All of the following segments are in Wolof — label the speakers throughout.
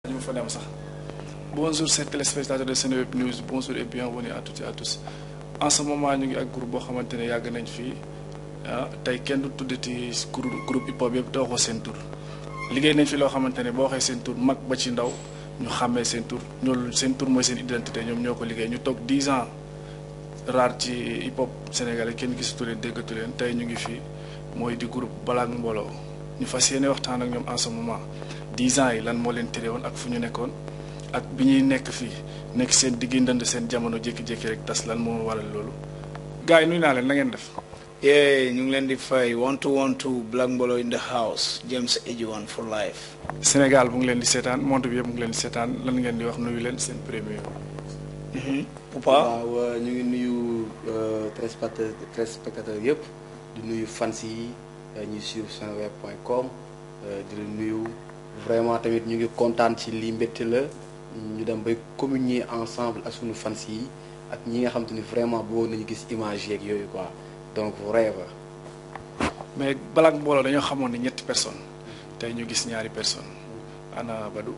Speaker 1: ñu fa dem sax. Bonjour chers téléspectateurs de Seneweb News, bonjour et bienvenue à toutes et à tous. En ce moment ñu ngi ak groupe boo xamante ne yàgg nañ fii tey kenn du tuddati groupe hip hop yëpp te waxoo seen tur liggéey nañ fi loo xamante ne boo waxee seen tur mag ba ci ndaw ñu xàmmee seen tur ñoolu seen tur mooy seen identité ñoom ñoo ko liggéey ñu toog 10 ans rare ci hip hop sénégalais kenn gisatu leen déggatu leen tey ñu ngi fii mooy di groupe Black Mbollo ñu fas yéene waxtaan ak ñoom en ce moment 10 ans yi lan moo leen tere woon ak fu ñu nekkoon ak bi ñuy nekk fii nekk seen diggi ndënd seen jamono jékki-jékki rek tas lan moo waral loolu gars yi nuyu naa leen na ngeen def.
Speaker 2: ñu ngi leen di fay 1-2-1-2 Black Mbollo in the house James Edgewan for life.
Speaker 1: Sénégal mu ngi leen di seetaan monde bi yëpp mu ngi leen di seetaan lan ngeen di wax nuyu leen seen premier.
Speaker 2: Poupa
Speaker 3: waaw ñu ngi nuyu téléspectateurs yëpp di nuyu fans yi ñuy suivre seneweb.com di leen nuyu vraiment tamit ñu ngi kontaan ci lii mbégte la ñu dem bay communier ensemble ak suñu fans yi ak ñi nga xam te ni vraiment bëggoon nañu gis image yeeg yooyu quoi donc vraiment.
Speaker 1: mais Black Mbollo dañoo xamoon ni ñetti personnes tey ñu gis ñaari personnes ana Badou.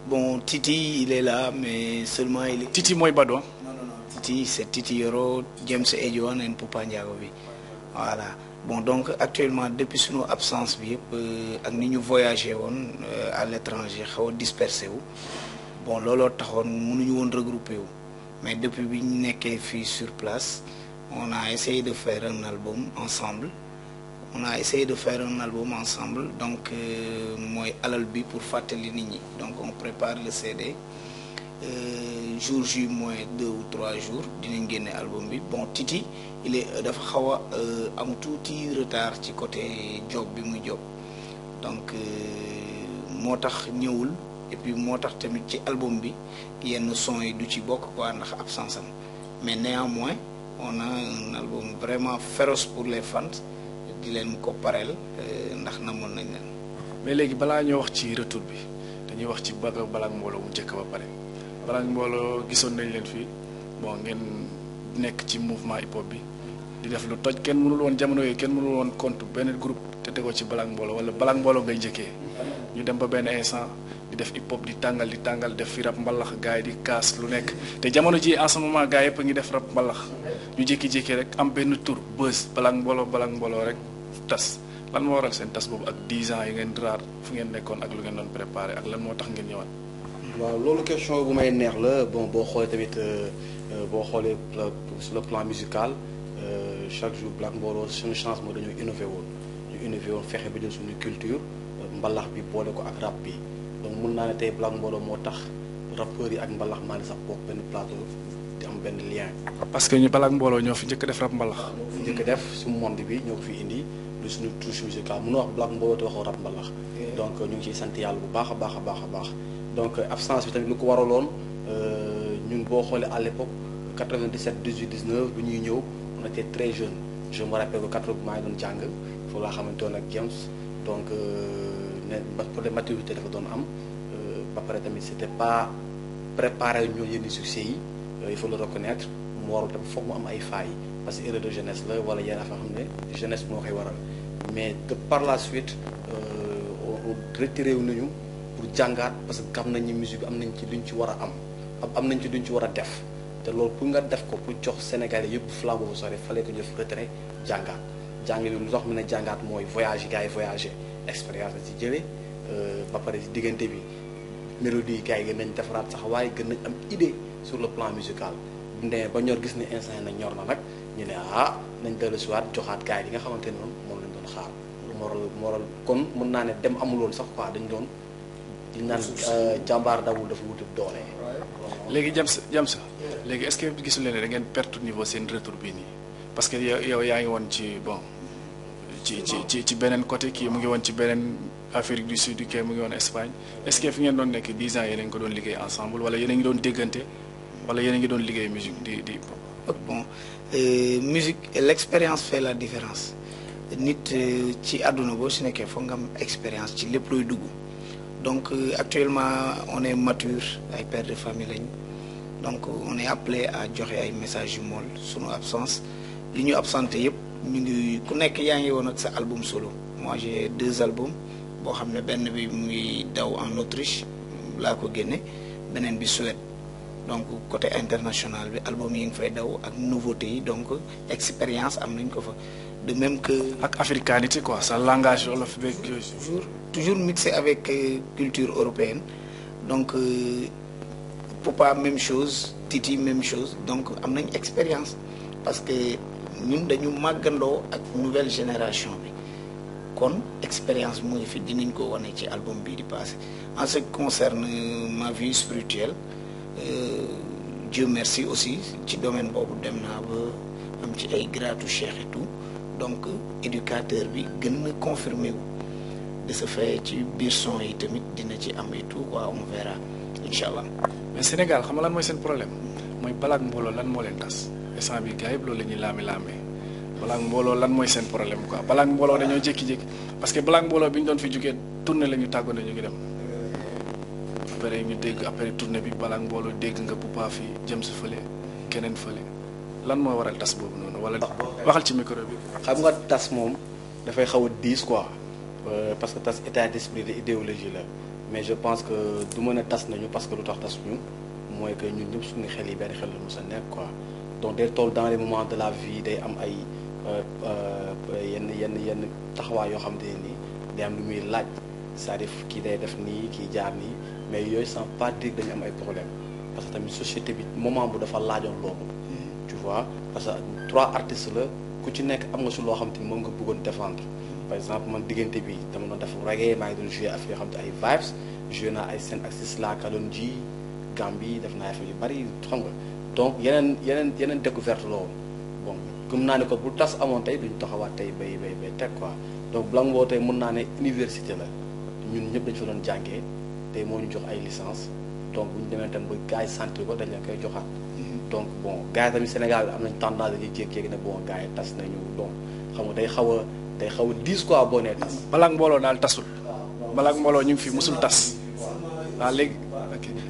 Speaker 2: bon Titi il est là mais seulement il est.
Speaker 1: Titi mooy Badou.
Speaker 2: non Titi c'est Titi Yoro James Edgewan et Poupa Ndiago bi voilà. Bon donc actuellement depuis suñu absence bi yëpp ak ni ñu voyagé woon à l'étranger xaw a dispersé wu bon looloo taxoon mënuñu woon regroupé wu mais depuis bi ñu nekkee fii sur place on a essayé de faire un album ensemble donc mooy alal bi pour fàttali nit ñi donc on prépare le CD jour J moins 2 ou 3 jours dinañ génne album bi bon Titi il est dafa xaw a am tuuti retard ci côté job bi muy job donc moo tax ñëwul et puis moo tax tamit ci album bi yenn son yi du ci bokk quoi ndax absence am mais néanmoins on a un album vraiment féroce pour les fans di leen ko pareel ndax namoon nañ leen.
Speaker 1: mais léegi balaa ñoo wax ci retour bi dañuy wax ci Black Mbollo mu njëkk ba pare. Black Mbollo gisoon nañ leen fii bon ngeen nekk ci mouvement hip hop bi di def lu toj kenn mënul woon jamono yooyu kenn mënul woon compte benn groupe te tegoo ci Black Mbollo wala Black Mbollo ngay njëkkee ñu dem ba benn instant di def hip hop di tàngal def fi rap mbalax gars yi di kaas lu nekk te jamono ji en ce moment gars yëpp a ngi def rap mbalax ñu jékki-jékki rek am benn tur buzz Black Mbollo rek tas lan moo waral seen tas boobu ak 10 ans yi ngeen raar fu ngeen nekkoon ak lu ngeen doon préparé ak lan moo tax ngeen ñëwaat.
Speaker 3: waaw loolu question bu may neex la bon boo xoolee tamit boo xoolee sur le plan musical chaque jour Black Mbollo suñu chance moo dañoo innové woon fexe ba jël suñu culture mbalax bi boole ko ak rap bi donc mun naa ne tey Black Mbollo moo tax rappeurs yi ak mbalax maa ngi sax bokk benn plateau di am benn lien.
Speaker 1: parce que ñu Black Mbollo ñoo fi njëkk def rap mbalax.
Speaker 3: ñoo fi njëkk def suñu monde bi ñoo ko fi indi lu suñu touche musicale mun na wax Black Mbollo te waxoo rap mbalax donc ñu ngi ciy sant yàlla bu baax a baax. donc absence bi tamit lu ko waraloon ñun boo xoolee à l'époque 97 18 19 bu ñuy ñëw on était très jeunes je me rappelle que 80 maa ngi doon jàng foofu laa xamante woon ak James donc pour les maturité dafa doon am ba pare tamit c'était pas préparé ñoo yenn succès yi il faut le reconnaître mu warul tamit foog mu am ay failles parce que erreur de jeunesse la wala yenn affaire xam ne jeunesse moo koy waral mais de par la suite retiré wu nañu pour jàngaat parce que xam nañ ni musique bi am nañ ci luñ ci war a am nañ ci luñ ci war a def te loolu pour nga def ko pour jox Sénégalais yëpp flambeau bu sore fallait que ñu def retrait jàngaat jàng bi lu tax mën a jàngaat mooy voyage yi gars yi voyagé expérience la ci jëlee ba pare ci diggante bi mélodie yi gars yi gën nañ defaraat sax waaye gën nañ am idée sur le plan musical bu ndee ba ñor gis ne instant yi nag ñor na nag ñu ne nañ dellu si waat joxaat gars yi li nga xamante ne noonu moom lañ doon xaar moral kon mën naa ne dem amuloon sax quoi dañ doon di naan jàmbaar dawul dafa wuti doole.
Speaker 1: léegi James léegi est-ce que gisul leen da ngeen perte niveau seen retour bii nii parce que yow yaa ngi woon ci bon ci beneen côté kii mu ngi woon ci beneen Afrique du Sud kii mu ngi woon Espagne est-ce que fi ngeen doon nekk 10 ans yéen a ngi ko doon liggéey ensemble wala yéen a ngi doon déggante wala yéen a ngi doon liggéey musique di
Speaker 2: bon musique l'expérience fait la différence nit ci àdduna boo si nekkee foog nga am expérience ci lépp looy dugg. Donc actuellement on est mature ay père de famille lañ donc on est appelé à joxe ay messages yu mool sunu absence li ñu absenté yëpp ñu ngi ku nekk yaa ngi woon ak sa album solo moi j'ai 2 albums boo xam ne benn bi mu ngi daw en Autriche laa ko génne beneen bi Suède donc côté international bi album yi ngi fay daw ak nouveauté yi donc expérience am nañ ko fa de même que.
Speaker 1: ak africanité quoi sa langage wolof beeg
Speaker 2: toujours mixé avec culture européenne donc Poupa même chose Titi même chose donc am nañ expérience parce que ñun dañu màggandoo ak nouvelle génération bi kon expérience mu ngi fi dinañ ko wane ci album bii di passé en ce qui concerne ma vie spirituelle Dieu merci aussi ci domaine boobu dem naa ba am ci ay gratu cheikh et tout donc éducateur bi gën na confirmé wu de ce fait ci biir son yi tamit dina ci am et tout quoi on verra incha allah.
Speaker 1: mais Sénégal xam nga lan mooy seen problème mooy Black Mbollo lan moo leen tas instant bi gars yëpp loolu la ñuy laame Black Mbollo lan mooy seen problème quoi Black Mbollo dañoo jékki-jékki parce que Black Mbollo bi ñu doon fi jógee tournée la ñu tàggoo ne ñu ngi dem après ñu dégg après tournée bi Black Mbollo dégg nga Poupa fii jëm si fële keneen fële lan moo waral tas boobu noonu wala waxal ci micro bi.
Speaker 3: xam nga tas moom dafay xaw a diis quoi parce que tas état d'esprit de idéologie la mais je pense que du mën a tas nañu parce que lu tax tas ñu mooy que ñun ñëpp suñu xel yi benn xel la mos a nekk quoi donc day toll dans les moments de la vie day am ay yenn taxawaay yoo xam ne nii day am lu muy laaj c'est-à-dire kii day def nii kii jaar nii mais yooyu sans pas dire dañu am ay problème parce que tamit société bi moment bu dafa laajoon loolu tu vois parce que 3 artistes la ku ci nekk am nga si loo xam te ni moom nga bëggoon défendre par exemple man diggante bi dama doon def reggae maa ngi doon joué affaire yoo xam te ay vibes joué naa ay Sen Axis la Kalonji Gambie def naa affaire yu bari xam nga donc yeneen découverte loolu bon gëm naa ne ko bu tas amoon tey duñu taxawaat tey bay teg quoi donc Black Mbollo tey mën naa ne université la ñun ñëpp dañu fa doon jàngee tey moo ñu jox ay licence donc bu ñu demee tam ba gars yi sentir ko dañ leen koy joxaat donc bon gars yi tamit Sénégal am nañ tendance dañuy jékki-jékki ne bon gars yi tas nañu donc xam nga day xaw a diis quoi boo nee tas.
Speaker 1: Black Mbollo daal tasul. Black Mbollo ñu ngi fi musul tas. waaw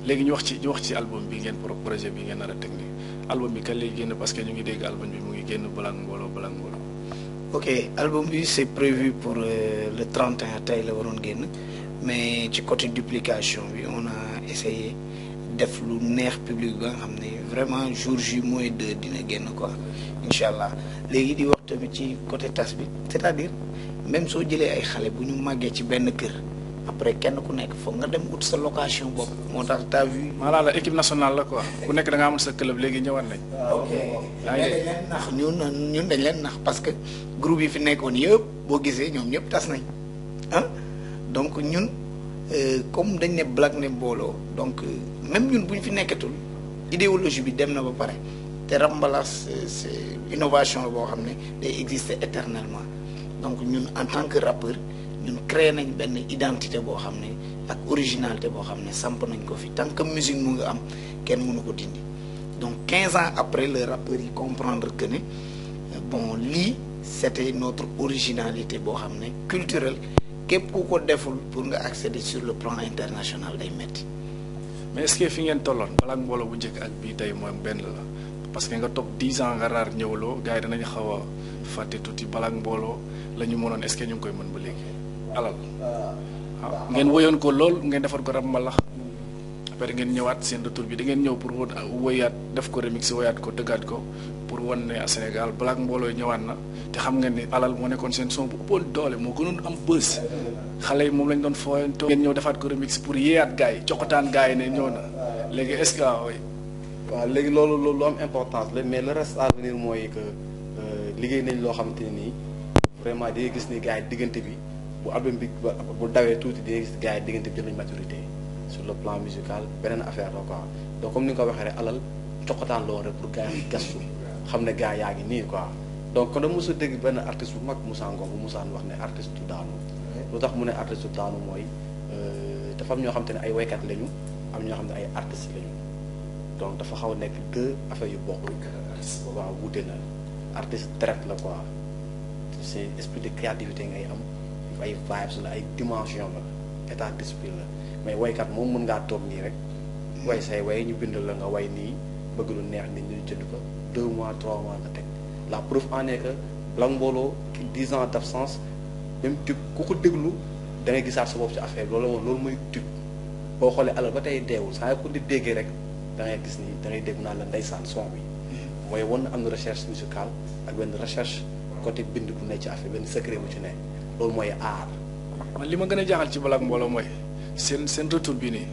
Speaker 1: léegi ñu wax ci album bi ngeen projet bi ngeen nar a teg nii album bi kan lay génn parce que ñu ngi dégg album bi mu ngi génn Black Mbollo.
Speaker 2: ok album bi c'est prévu pour le 31 tey la waroon génn mais ci côté duplication bi on a essayé def lu neex public ba nga xam ne vraiment jour J mooy 2 dina génn quoi incha allah léegi di wax tamit ci côté tas bi c'est-à-dire même soo jëlee ay xale bu ñu màggee ci benn kër après kenn ku nekk foog nga dem ut sa location bopp moo tax t'as vu.
Speaker 1: maanaam la équipe nationale la quoi ku nekk da nga amoon sa club léegi ñëwaat nañ.
Speaker 2: ok dañ leen nax ñun dañ leen nax parce que groupe yi fi nekkoon yëpp boo gisee ñoom ñëpp tas nañ ah donc ñun comme dañ ne Black Mbollo donc même ñun bu ñu fi nekkatul idéologie bi dem na ba pare te Rambalas c'est innovation la boo xam ne day exister éternellement donc ñun en tant que rappeur ñun créé nañ benn identité boo xam ne ak originalité boo xam ne samp nañ ko fi tant que musique mu nga am kenn mënu ko dindi donc 15 ans après le rappeur yi comprendre que ne bon lii c'était notre originalité boo xam ne culturelle képp ku ko deful pour nga accéder sur le plan international day metti
Speaker 1: mais est-ce que fi ngeen tolloon Black Mbollo bu njëkk ak bii tey moom benn la parce que nga toog 10 ans nga raar ñëwloo gars yi danañ xaw a fàtte tuuti Black Mbollo la ñu mënoon est-ce que ñu ngi koy mën ba léegi alal waaw ngeen woyoon ko lool ngeen defar ko rab mbalax après ngeen ñëwaat seen retour bi da ngeen ñëw pour woyaat def ko remix woyaat ko dëggaat ko pour wan ne Sénégal Black Mbollo ñëwaat na te xam ngeen ni alal moo nekkoon seen son bu ëppoon doole moo gënoon am bës xale yi moom lañ doon fooyantoo ngeen ñëw defaat ko remix pour yeeyaat gars yi coxataan gars yi ne ñëw na léegi est-ce que
Speaker 3: waaw léegi loolu lu am importance la mais le reste à venir mooy que liggéey nañ loo xamante ne nii vraiment di gis ni gars yi diggante bi bu album bi bu dawee tuuti di gis gars yi diggante bi jël nañ maturité sur le plan musical beneen affaire la quoi donc comme ni nga ko waxee rek alal coxataan loolu rek pour gars yi gastu xam ne gars yaa ngi nii quoi donc kon da mos a dégg benn artiste bu mag Moussa Ngom bu Moussa wax ne artiste du daanu lu tax mu ne artiste du daanu mooy dafa am ñoo xam te ne ay waykat lañu am ñoo xam ne ay artistes lañu donc dafa xaw a nekk deux affaires yu bokkul waaw wuute na artiste traite la quoi c'est esprit de créativité ngay am ay vibes la ay dimension la état d'esprit la mais waykat moom mën ngaa toog nii rek way say way ñu bind la nga way nii bëgg lu neex nit ñu jënd ko 2 mois 3 mois nga teg la preuve en est que Black Mbollo 10 ans d'absence même ku ko déglu da ngay gisaat sa bopp ci affaire bi loolu mooy tub boo xoolee alal ba tey deewul saa ko di déggee rek da ngay gis ni da ngay dégg naa la ndeysaan son bi mooy woon am na recherche musicale ak benn recherche côté bind bu ne ci affaire benn secret bu ci ne loolu mooy art.
Speaker 1: man li ma gën a jaaxal ci Black Mbollo mooy seen retour bi nii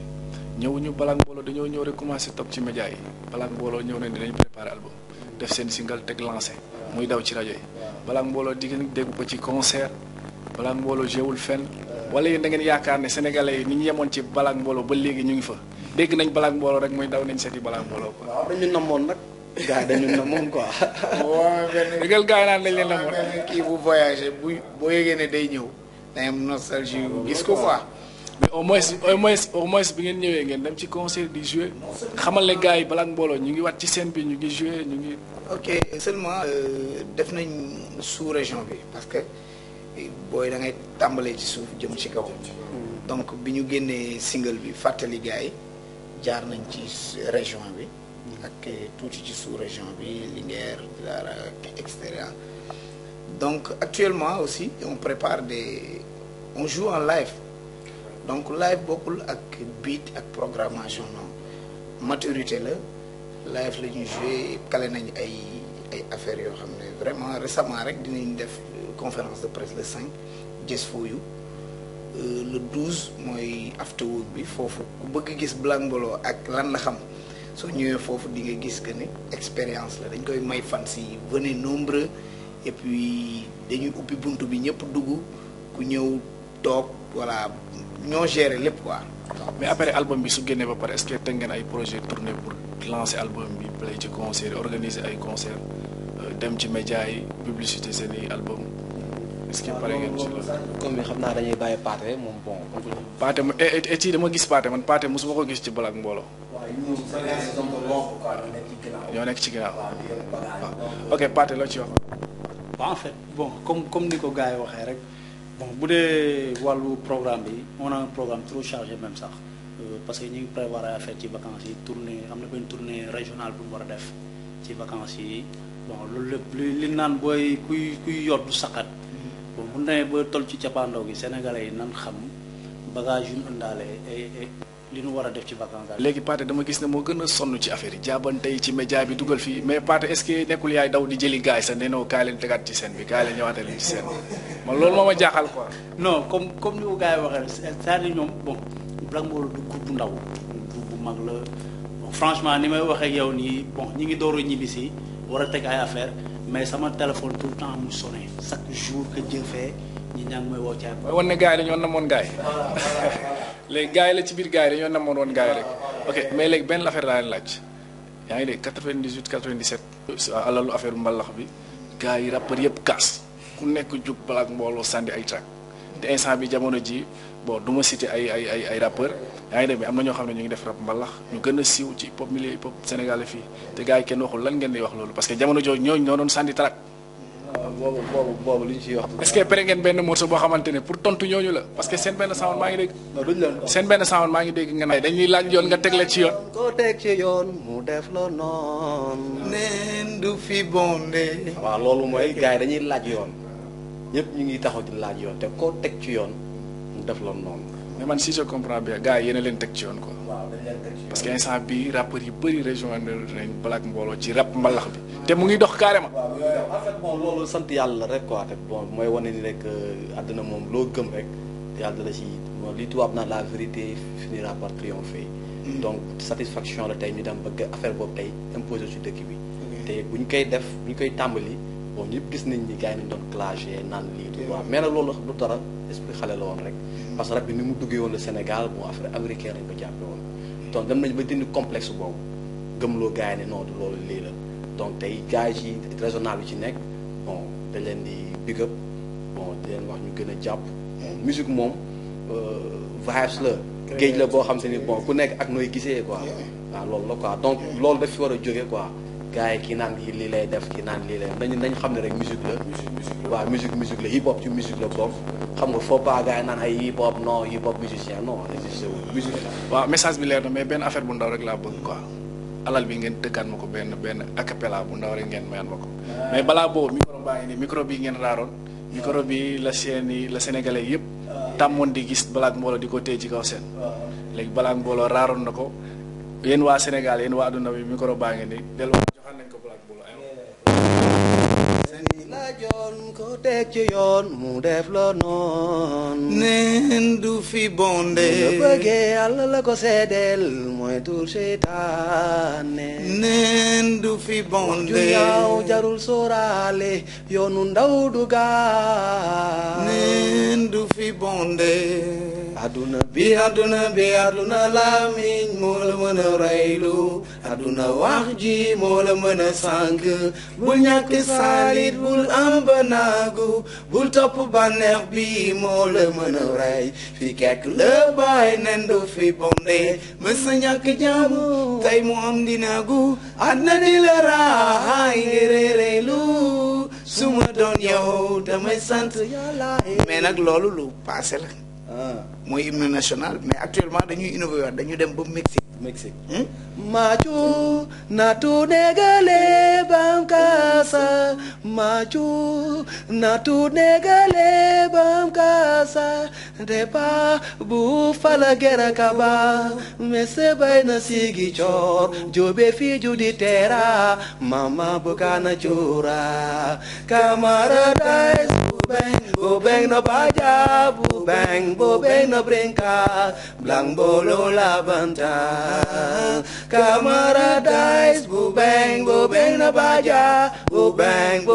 Speaker 1: ñëwuñu Black Mbollo dañoo ñëw rek commencé topp ci média yi Black Mbollo ñëw nañ dinañ préparer album def seen single teg lancé muy daw ci rajo yi Black Mbollo di ngeen dégg ko ci concert Black Mbollo jéewul fenn wala yéen da ngeen yaakaar ne sénégalais yi ni ñu yemoon ci Black Mbollo ba léegi ñu ngi fa dégg nañ Black Mbollo rek muy daw nañ seeti Black Mbollo quoi.
Speaker 3: waaw dañu namoon nag. gars yi dañu namoon quoi.
Speaker 2: waaw benn
Speaker 1: dëggal gars yi naan dañ leen namoon.
Speaker 2: kii bu voyagé boo yégee ne day ñëw day am nostalgie gis ko quoi.
Speaker 1: mais au moins bi ngeen ñëwee ngeen dem ci concert di jouer xamal ne gars yi Black Mbollo ñu ngi wat ci scène bi ñu ngi jouer ñu ngi.
Speaker 2: ok seulement def nañ sous région bi parce que booy da ngay tàmbalee ci suuf jëm ci kaw. donc bi ñu génnee single bi fàttali gars yi jaar nañ ci région bi. ak tuuti ci sous région bi Linguère Dara et cetera donc actuellement aussi on prépare on joue en live donc live bokkul ak beat ak programmation non maturité la live la ñuy joué kale nañ ay affaires yoo xam ne vraiment récemment rek dinañ def conférence de presse le 5 Just For You le 12 mooy afterwork bi foofu ku bëgg gis Black Mbollo ak lan la xam soo ñëwee foofu di nga gis que ne expérience la dañ koy may fans yi venez nombreux et puis dañuy ubbi buntu bi ñëpp dugg ku ñëw toog voilà ñoo gérer lépp quoi.
Speaker 1: mais après album bi su génnee ba pare est-ce que teg ngeen ay projet tournée pour lancer album bi play ci concert organiser ay concert dem ci média yi publicité seen i album est-ce que pare ngeen ci la.
Speaker 3: comme xam naa dañuy bàyyi Pathé moom bon.
Speaker 1: Pathé ma et dama gis Pathé man Pathé mosuma ko gis ci Black Mbollo. ñoo nekk ci ginnaaw waaw ok Pathé loo ci wax.
Speaker 4: en fait bon comme ni ko gars yi waxee rek bon bu dee wàllu programme bi on a un programme trop chargé même sax parce que ñu ngi prévoir ay affaire ci vacances yi tournée am na benn tournée régionale bu mu war a def ci vacances yi bon loolu lépp li naan booy kuy yor du saqat bon bu demee ba toll ci cappaandaw gi sénégalais yi nan xam bagage yu ñu ëndaale li ñu war a def ci vacances daal.
Speaker 1: léegi Pathé dama gis ne moo gën a sonn ci affaire yi jaabante yi ci média bi dugal fii mais Pathé est-ce que nekkul yaay daw di jëli gars yi sax nee na kaay leen tegaat ci scène bi kaay leen ñëwaatee leen ci scène bi man loolu moo ma jaaxal quoi.
Speaker 4: non comme ni ko gars yi waxee c'est-à-dire ñoom bon Black Mbollo du groupe bu ndaw groupe bu mag la bon franchement ni may waxee ak yow nii bon ñi ngi door a ñibbi si war a teg ay affaire mais sama téléphone tout le temps mu sonné chaque jour que Dieu fait ñi ñaa ngi may woo ci ay.
Speaker 1: mooy wan ne gars yi dañoo namoon gars yi léegi gars yi la ci biir gars yi dañoo namoon woon gars yi rek ok mais léegi benn affaire laa leen laaj yaa ngi dégg 98 97. alalu affaire mbalax bi gars yi rappeurs yëpp kaas ku nekk jug Black Mbollo sànni ay track te instant bi jamono ji bon du ma citer ay rappeurs yaa ngi dégg mais am na ñoo xam ne ñu ngi def rap mbalax ñu gën a siiw ci hip hop milieu hip hop sénégalais fii te gars yi kenn waxul lan ngeen di wax loolu parce que jamono jooju ñooñu ñoo doon sànni track.
Speaker 3: boobu li ñu ciy wax.
Speaker 1: est-ce que pare ngeen benn morceau boo xamante ne pour tontu ñooñu la parce que seen benn sound maa ngi dégg.
Speaker 3: non duñ leen
Speaker 1: seen benn sound maa ngi dégg nga ne dañuy laaj yoon nga teg la ci yoon.
Speaker 3: koo teg ci yoon mu def la noonu.
Speaker 2: neen du fi bondé.
Speaker 3: waaw loolu mooy gars yi dañuy laaj yoon ñëpp ñu ngi taxaw di laaj yoon te koo teg ci yoon mu def la noonu.
Speaker 1: mais man si je comprends bien gars yi yéen a leen teg ci yoon quoi.
Speaker 3: waaw dañ leen teg ci yoon
Speaker 1: parce que instant bii rappeurs yi bëri rejoindre nañ Black Mbollo ci rap mbalax bi te mu ngi dox carrément.
Speaker 3: waaw en fait bon loolu sant yàlla rek quoi te bon mooy wane ni rek àdduna moom loo gëm rek yàlla la ci li tubaab naan la vérité finira par triompher. donc satisfaction la tey ñu dem ba affaire boobu tey imposé ci dëkk bi. te bu ñu koy def bu ñu koy tàmbali bon ñëpp gis nañ ni gars yi nañ doon clashé naan lii. waaw mais nag loolu du dara esprit xale la woon rek. parce que rap bi ni mu duggee woon le Sénégal bon affaire américaine lañ ko jàppee woon. donc dem nañ ba dindi complexe boobu gëmloo gars yi ne non du loolu lii la. donc tey gars yi ci raisonnable bi ci nekk bon dañ leen di big up bon di leen wax ñu gën a jàpp musique moom vibes la géej la boo xam te ni bon ku nekk ak nooy gisee quoi waaw loolu la quoi donc loolu daf fi war a jóge quoi gars yi kii naan lii lay def kii naan lii lay nañ xam ne rek musique la waaw musique la hip hop ci musique la bokk xam nga faut pas gars yi naan ay hip hop non hip hop musicien non existe wu musique
Speaker 1: waaw message bi leer na mais benn affaire bu ndaw rek laa bëgg quoi alal bi ngeen tëggaat ma ko benn acapella bu ndaw rek ngeen mayan ma ko mais balaa boobu micro baa ngi nii micro bi ngeen raaroon micro bi la sénégalais yëpp tàmmoon di gis Black Mbollo di ko téye ci kaw seen léegi Black Mbollo raaroon na ko yéen waa Sénégal yéen waa adduna bi micro baa ngi ni dellu joxaan nañ ko Black Mbollo
Speaker 3: la joon ko teg ci yoon mu def la noon
Speaker 2: neen du fi bonde
Speaker 3: la bëggee Yàlla la ko seedeel mooy tur seytaane
Speaker 2: neen du fi bonde
Speaker 3: ju ñaaw jarul sóoraale yoonu ndaw du gaaw
Speaker 2: neen du fi bonde
Speaker 3: aduna
Speaker 2: bi aduna lamiñ moo la mën a reylu aduna wax ji moo la mën a sànk bul ñàkk saalit bul am ba naagu bul topp bànneex bi moo la mën a rey fi kekk la bàyyi nen du fi bonde mës na ñàkk jaamu tey mu am di naagu adna di la raay reylu su ma doon yow damay sant Yàlla mais nag loolu lu passé la mooy hymne national mais actuellement dañuy innover waat dañu dem ba Mexique
Speaker 3: Machu natu negale bam casa Machu natu negale bam casa depa bu fala gera kaba mese bayna sigi chor jobe fi judi tera mama bukana chura camarades bubeng no baja bubeng no brinca Black Mbollo la banta camarades bubeng no baja bubeng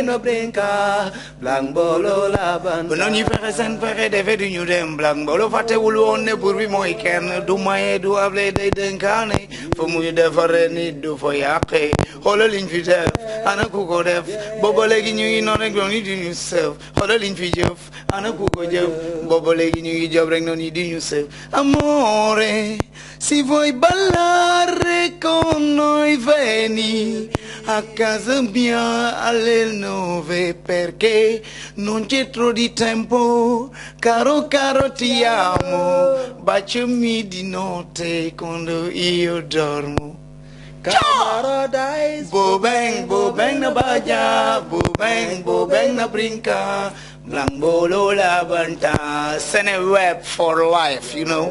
Speaker 3: no brinca Black Mbollo la banta
Speaker 2: bu noonu ñu fexe seen fexe defe du ñu dem Black Mbollo fàttewul woon ne buur bi mooy kenn du maye du able day dénkaane fa muy defare nit du fa yàqe xoolal liñ fi def ana ku ko def booba léegi ñu ngi noonu rek noonu di ñu sëf xoolal liñ fi jëf ana ku ko jëf booba léegi ñu ngi jëf rek noonu di ñu sëf amore si vuoi ballare con noi vieni a casa mia alle 9 perché non c'è troppo di tempo caro ti amo baciami di notte quando io dormo
Speaker 3: camarades
Speaker 2: bobeng na baja bobeng na brinca Black Mbollo la banta Seneweb for life, you know.